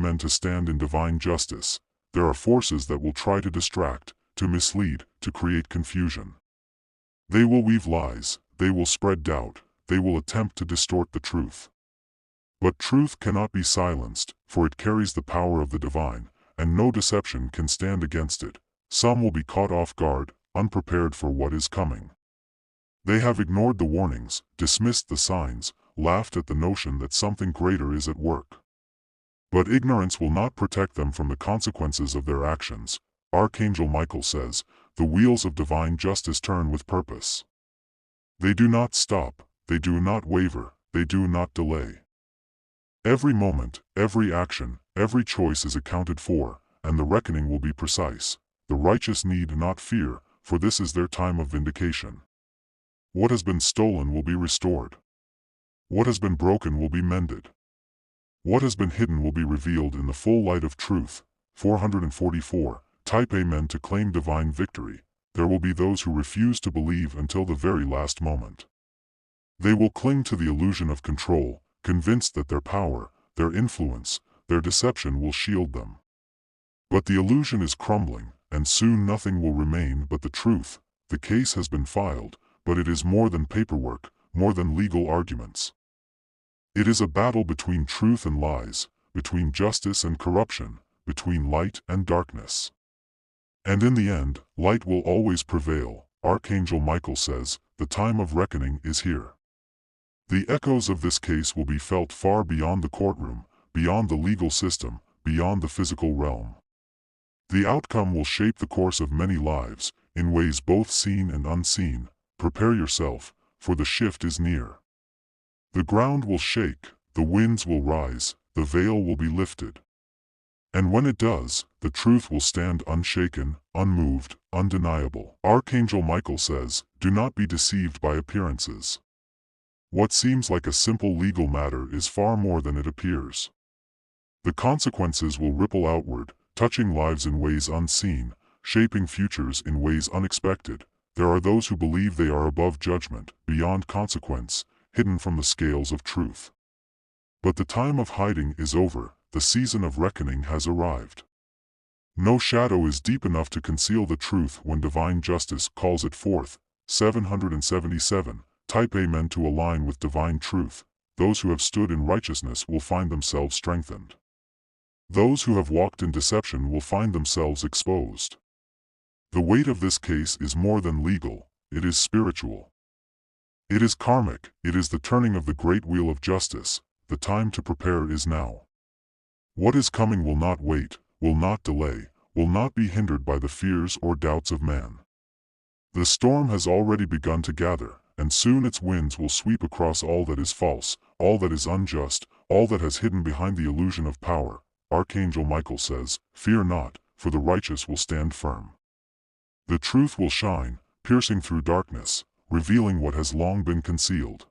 Amen to stand in divine justice. There are forces that will try to distract, to mislead, to create confusion. They will weave lies, they will spread doubt, they will attempt to distort the truth. But truth cannot be silenced, for it carries the power of the divine, and no deception can stand against it. Some will be caught off guard, unprepared for what is coming. They have ignored the warnings, dismissed the signs, laughed at the notion that something greater is at work. But ignorance will not protect them from the consequences of their actions. Archangel Michael says, the wheels of divine justice turn with purpose. They do not stop, they do not waver, they do not delay. Every moment, every action, every choice is accounted for, and the reckoning will be precise. The righteous need not fear, for this is their time of vindication. What has been stolen will be restored. What has been broken will be mended. What has been hidden will be revealed in the full light of truth. 444. Type Amen to claim divine victory. There will be those who refuse to believe until the very last moment. They will cling to the illusion of control, convinced that their power, their influence, their deception will shield them. But the illusion is crumbling, and soon nothing will remain but the truth. The case has been filed, but it is more than paperwork, more than legal arguments. It is a battle between truth and lies, between justice and corruption, between light and darkness. And in the end, light will always prevail. Archangel Michael says, the time of reckoning is here. The echoes of this case will be felt far beyond the courtroom, beyond the legal system, beyond the physical realm. The outcome will shape the course of many lives, in ways both seen and unseen. Prepare yourself, for the shift is near. The ground will shake, the winds will rise, the veil will be lifted. And when it does, the truth will stand unshaken, unmoved, undeniable. Archangel Michael says, do not be deceived by appearances. What seems like a simple legal matter is far more than it appears. The consequences will ripple outward, touching lives in ways unseen, shaping futures in ways unexpected. There are those who believe they are above judgment, beyond consequence, hidden from the scales of truth. But the time of hiding is over, the season of reckoning has arrived. No shadow is deep enough to conceal the truth when divine justice calls it forth. 777. Type Amen to align with divine truth. Those who have stood in righteousness will find themselves strengthened. Those who have walked in deception will find themselves exposed. The weight of this case is more than legal, it is spiritual. It is karmic, it is the turning of the great wheel of justice. The time to prepare is now. What is coming will not wait, will not delay, will not be hindered by the fears or doubts of man. The storm has already begun to gather, and soon its winds will sweep across all that is false, all that is unjust, all that has hidden behind the illusion of power. Archangel Michael says, fear not, for the righteous will stand firm. The truth will shine, piercing through darkness, revealing what has long been concealed.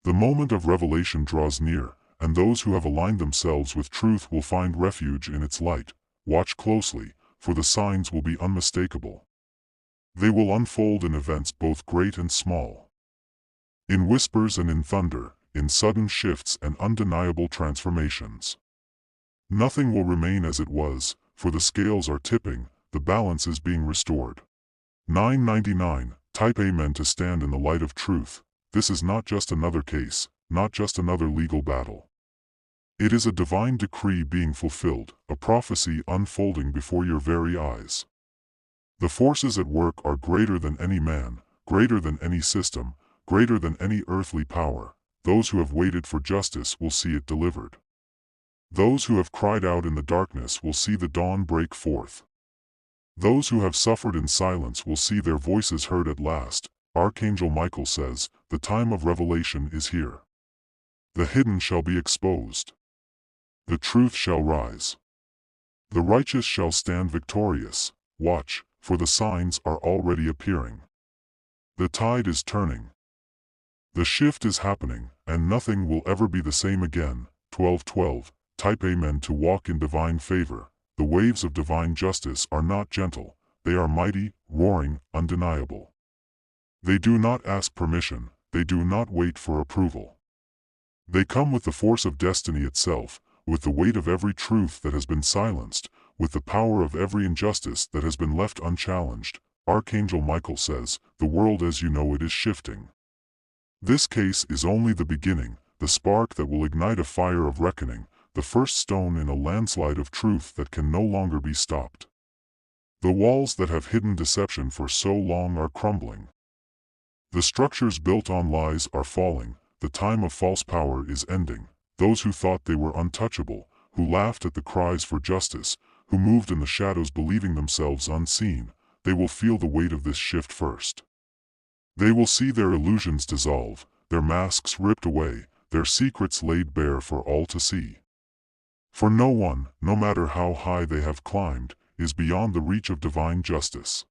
The moment of revelation draws near, and those who have aligned themselves with truth will find refuge in its light. Watch closely, for the signs will be unmistakable. They will unfold in events both great and small. In whispers and in thunder, in sudden shifts and undeniable transformations. Nothing will remain as it was, for the scales are tipping, the balance is being restored. 999. Type Amen to stand in the light of truth. This is not just another case, not just another legal battle. It is a divine decree being fulfilled, a prophecy unfolding before your very eyes. The forces at work are greater than any man, greater than any system, greater than any earthly power. Those who have waited for justice will see it delivered. Those who have cried out in the darkness will see the dawn break forth. Those who have suffered in silence will see their voices heard at last. Archangel Michael says, the time of revelation is here. The hidden shall be exposed. The truth shall rise. The righteous shall stand victorious. Watch, for the signs are already appearing. The tide is turning. The shift is happening, and nothing will ever be the same again. 12:12. Type Amen to walk in divine favor. The waves of divine justice are not gentle, they are mighty, roaring, undeniable. They do not ask permission, they do not wait for approval. They come with the force of destiny itself, with the weight of every truth that has been silenced, with the power of every injustice that has been left unchallenged, Archangel Michael says, the world as you know it is shifting. This case is only the beginning, the spark that will ignite a fire of reckoning, the first stone in a landslide of truth that can no longer be stopped. The walls that have hidden deception for so long are crumbling. The structures built on lies are falling, the time of false power is ending. Those who thought they were untouchable, who laughed at the cries for justice, who moved in the shadows believing themselves unseen, they will feel the weight of this shift first. They will see their illusions dissolve, their masks ripped away, their secrets laid bare for all to see. For no one, no matter how high they have climbed, is beyond the reach of divine justice.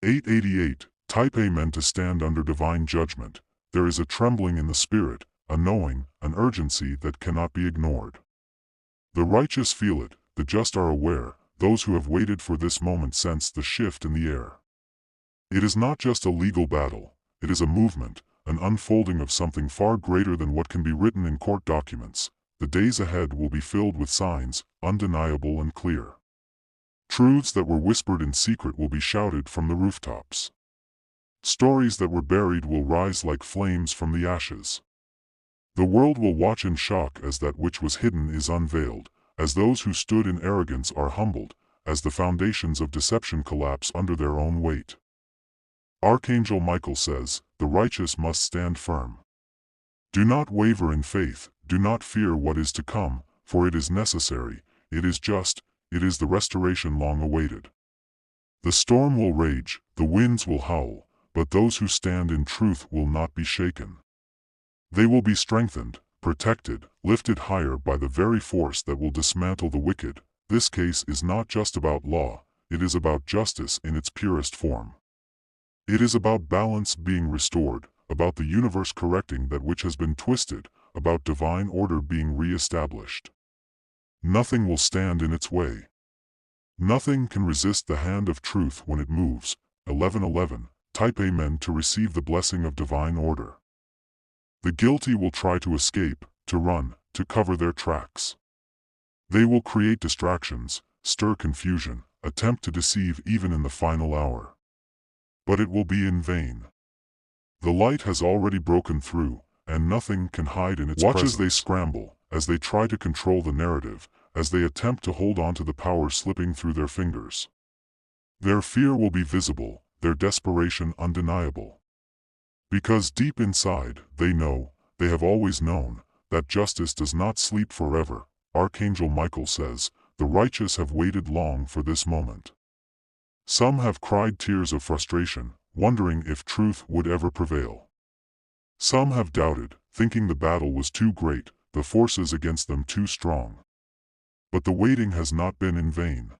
888. Type Amen to stand under divine judgment. There is a trembling in the spirit, a knowing, an urgency that cannot be ignored. The righteous feel it, the just are aware, those who have waited for this moment sense the shift in the air. It is not just a legal battle, it is a movement, an unfolding of something far greater than what can be written in court documents. The days ahead will be filled with signs, undeniable and clear. Truths that were whispered in secret will be shouted from the rooftops. Stories that were buried will rise like flames from the ashes. The world will watch in shock as that which was hidden is unveiled, as those who stood in arrogance are humbled, as the foundations of deception collapse under their own weight. Archangel Michael says, the righteous must stand firm. Do not waver in faith, do not fear what is to come, for it is necessary, it is just, it is the restoration long awaited. The storm will rage, the winds will howl, but those who stand in truth will not be shaken. They will be strengthened, protected, lifted higher by the very force that will dismantle the wicked. This case is not just about law, it is about justice in its purest form. It is about balance being restored, about the universe correcting that which has been twisted, about divine order being re-established. Nothing will stand in its way. Nothing can resist the hand of truth when it moves. 1111. Type Amen to receive the blessing of divine order. The guilty will try to escape, to run, to cover their tracks. They will create distractions, stir confusion, attempt to deceive even in the final hour. But it will be in vain. The light has already broken through, and nothing can hide in its presence. Watch as they scramble, as they try to control the narrative, as they attempt to hold on to the power slipping through their fingers. Their fear will be visible, their desperation undeniable. Because deep inside, they know, they have always known, that justice does not sleep forever. Archangel Michael says, the righteous have waited long for this moment. Some have cried tears of frustration, wondering if truth would ever prevail. Some have doubted, thinking the battle was too great, the forces against them too strong. But the waiting has not been in vain.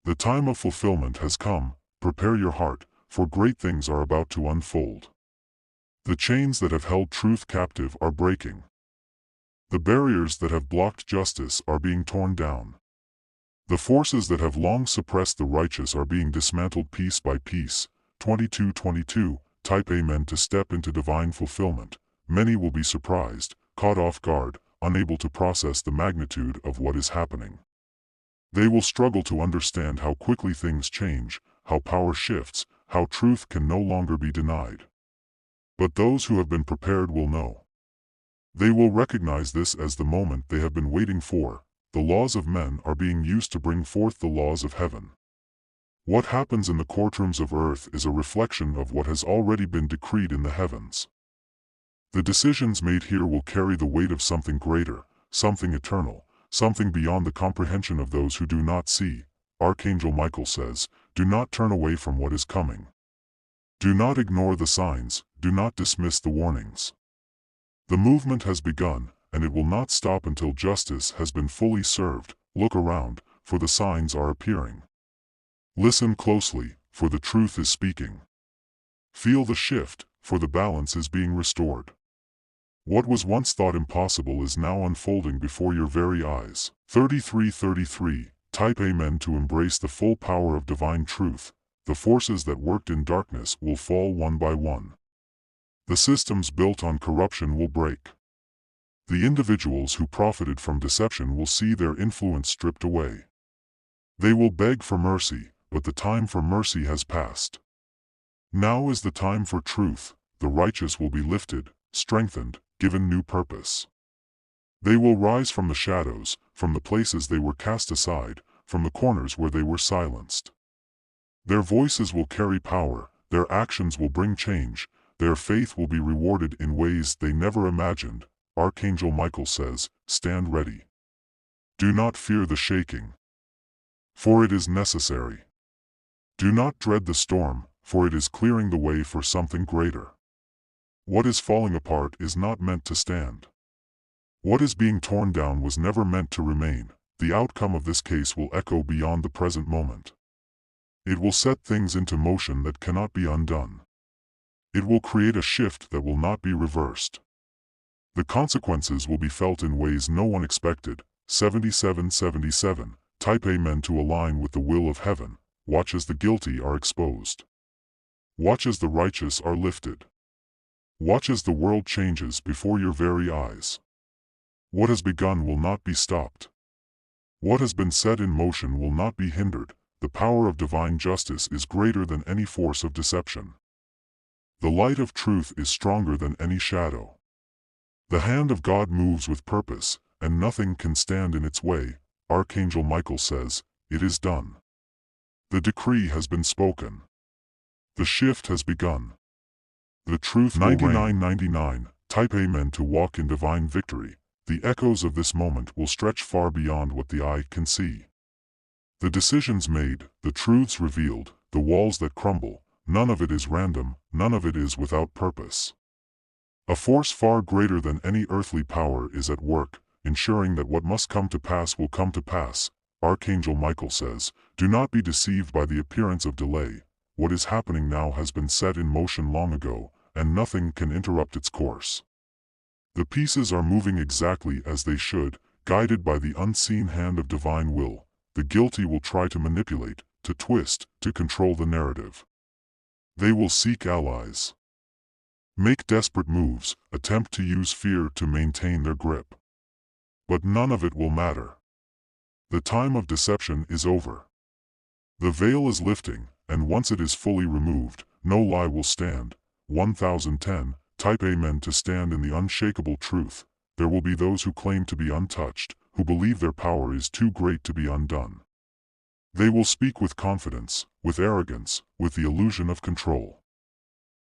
The time of fulfillment has come. Prepare your heart, for great things are about to unfold. The chains that have held truth captive are breaking. The barriers that have blocked justice are being torn down. The forces that have long suppressed the righteous are being dismantled piece by piece. 2222. Type Amen to step into divine fulfillment. Many will be surprised, caught off guard, unable to process the magnitude of what is happening. They will struggle to understand how quickly things change, how power shifts, how truth can no longer be denied. But those who have been prepared will know. They will recognize this as the moment they have been waiting for. The laws of men are being used to bring forth the laws of heaven. What happens in the courtrooms of earth is a reflection of what has already been decreed in the heavens. The decisions made here will carry the weight of something greater, something eternal, something beyond the comprehension of those who do not see. Archangel Michael says, do not turn away from what is coming. Do not ignore the signs, do not dismiss the warnings. The movement has begun, and it will not stop until justice has been fully served. Look around, for the signs are appearing. Listen closely, for the truth is speaking. Feel the shift, for the balance is being restored. What was once thought impossible is now unfolding before your very eyes. 3333. Type Amen to embrace the full power of divine truth. The forces that worked in darkness will fall one by one. The systems built on corruption will break. The individuals who profited from deception will see their influence stripped away. They will beg for mercy, but the time for mercy has passed. Now is the time for truth. The righteous will be lifted, strengthened, given new purpose. They will rise from the shadows, from the places they were cast aside, from the corners where they were silenced. Their voices will carry power, their actions will bring change, their faith will be rewarded in ways they never imagined. Archangel Michael says, stand ready. Do not fear the shaking, for it is necessary. Do not dread the storm, for it is clearing the way for something greater. What is falling apart is not meant to stand. What is being torn down was never meant to remain. The outcome of this case will echo beyond the present moment. It will set things into motion that cannot be undone. It will create a shift that will not be reversed. The consequences will be felt in ways no one expected. 7777. Type Amen to align with the will of heaven. Watch as the guilty are exposed. Watch as the righteous are lifted. Watch as the world changes before your very eyes. What has begun will not be stopped. What has been set in motion will not be hindered. The power of divine justice is greater than any force of deception. The light of truth is stronger than any shadow. The hand of God moves with purpose, and nothing can stand in its way. Archangel Michael says, it is done. The decree has been spoken. The shift has begun. The truth will reign. 9999. Type Amen to walk in divine victory. The echoes of this moment will stretch far beyond what the eye can see. The decisions made, the truths revealed, the walls that crumble, none of it is random, none of it is without purpose. A force far greater than any earthly power is at work, ensuring that what must come to pass will come to pass. Archangel Michael says, do not be deceived by the appearance of delay. What is happening now has been set in motion long ago, and nothing can interrupt its course. The pieces are moving exactly as they should, guided by the unseen hand of divine will. The guilty will try to manipulate, to twist, to control the narrative. They will seek allies, make desperate moves, attempt to use fear to maintain their grip. But none of it will matter. The time of deception is over. The veil is lifting, and once it is fully removed, no lie will stand. 1010. Type Amen to stand in the unshakable truth. There will be those who claim to be untouched, who believe their power is too great to be undone. They will speak with confidence, with arrogance, with the illusion of control.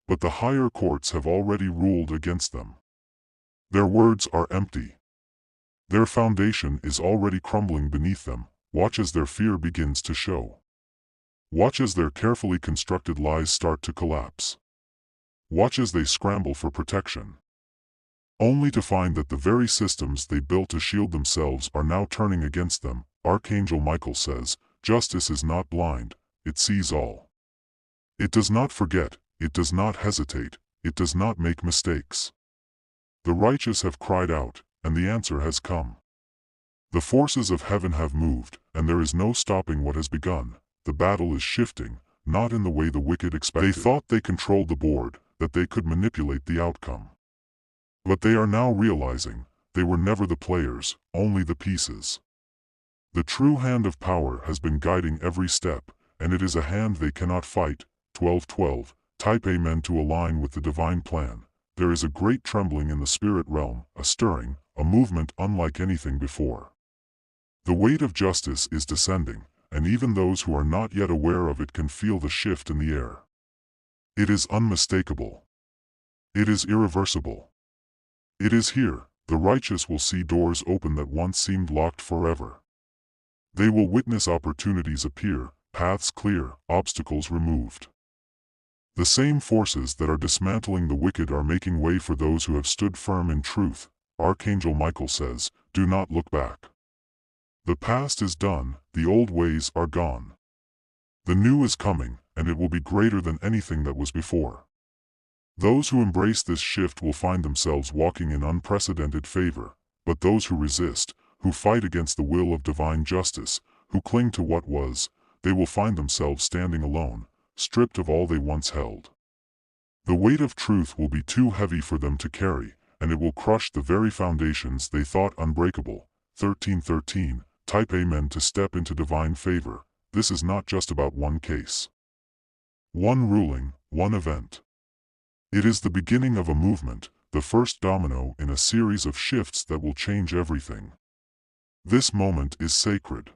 But the higher courts have already ruled against them. Their words are empty. Their foundation is already crumbling beneath them. Watch as their fear begins to show. Watch as their carefully constructed lies start to collapse. Watch as they scramble for protection, only to find that the very systems they built to shield themselves are now turning against them. Archangel Michael says, justice is not blind, it sees all. It does not forget, it does not hesitate, it does not make mistakes. The righteous have cried out, and the answer has come. The forces of heaven have moved, and there is no stopping what has begun. The battle is shifting, not in the way the wicked expected. They thought they controlled the board, that they could manipulate the outcome. But they are now realizing, they were never the players, only the pieces. The true hand of power has been guiding every step, and it is a hand they cannot fight. 1212. Type Amen to align with the divine plan. There is a great trembling in the spirit realm, a stirring, a movement unlike anything before. The weight of justice is descending, and even those who are not yet aware of it can feel the shift in the air. It is unmistakable. It is irreversible. It is here. The righteous will see doors open that once seemed locked forever. They will witness opportunities appear, paths clear, obstacles removed. The same forces that are dismantling the wicked are making way for those who have stood firm in truth. Archangel Michael says, do not look back. The past is done, the old ways are gone. The new is coming, and it will be greater than anything that was before. Those who embrace this shift will find themselves walking in unprecedented favor, but those who resist, who fight against the will of divine justice, who cling to what was, they will find themselves standing alone, stripped of all they once held. The weight of truth will be too heavy for them to carry, and it will crush the very foundations they thought unbreakable. 1313. Type Amen to step into divine favor. This is not just about one case, one ruling, one event. It is the beginning of a movement, the first domino in a series of shifts that will change everything. This moment is sacred.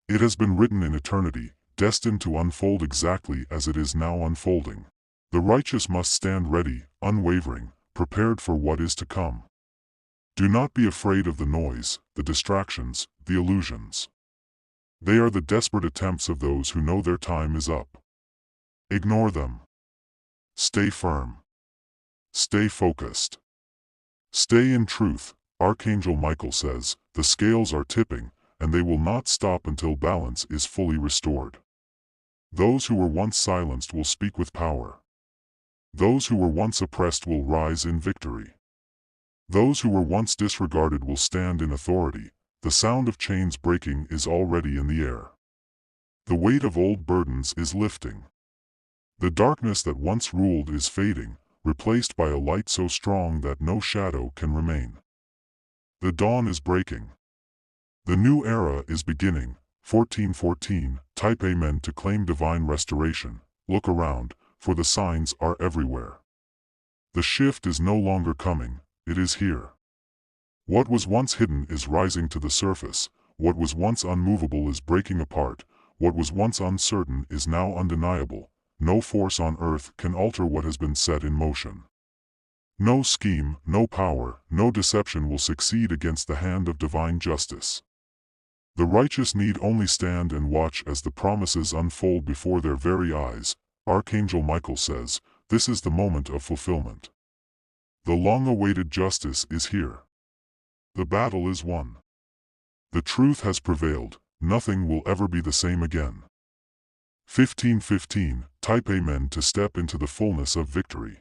It has been written in eternity, destined to unfold exactly as it is now unfolding. The righteous must stand ready, unwavering, prepared for what is to come. Do not be afraid of the noise, the distractions, the illusions. They are the desperate attempts of those who know their time is up. Ignore them. Stay firm. Stay focused. Stay in truth. Archangel Michael says, the scales are tipping, and they will not stop until balance is fully restored. Those who were once silenced will speak with power. Those who were once oppressed will rise in victory. Those who were once disregarded will stand in authority. The sound of chains breaking is already in the air. The weight of old burdens is lifting. The darkness that once ruled is fading, replaced by a light so strong that no shadow can remain. The dawn is breaking. The new era is beginning. 1414. Type Amen to claim divine restoration. Look around, for the signs are everywhere. The shift is no longer coming, it is here. What was once hidden is rising to the surface. What was once unmovable is breaking apart. What was once uncertain is now undeniable. No force on earth can alter what has been set in motion. No scheme, no power, no deception will succeed against the hand of divine justice. The righteous need only stand and watch as the promises unfold before their very eyes. Archangel Michael says, this is the moment of fulfillment. The long-awaited justice is here. The battle is won. The truth has prevailed. Nothing will ever be the same again. 1515. Type Amen to step into the fullness of victory.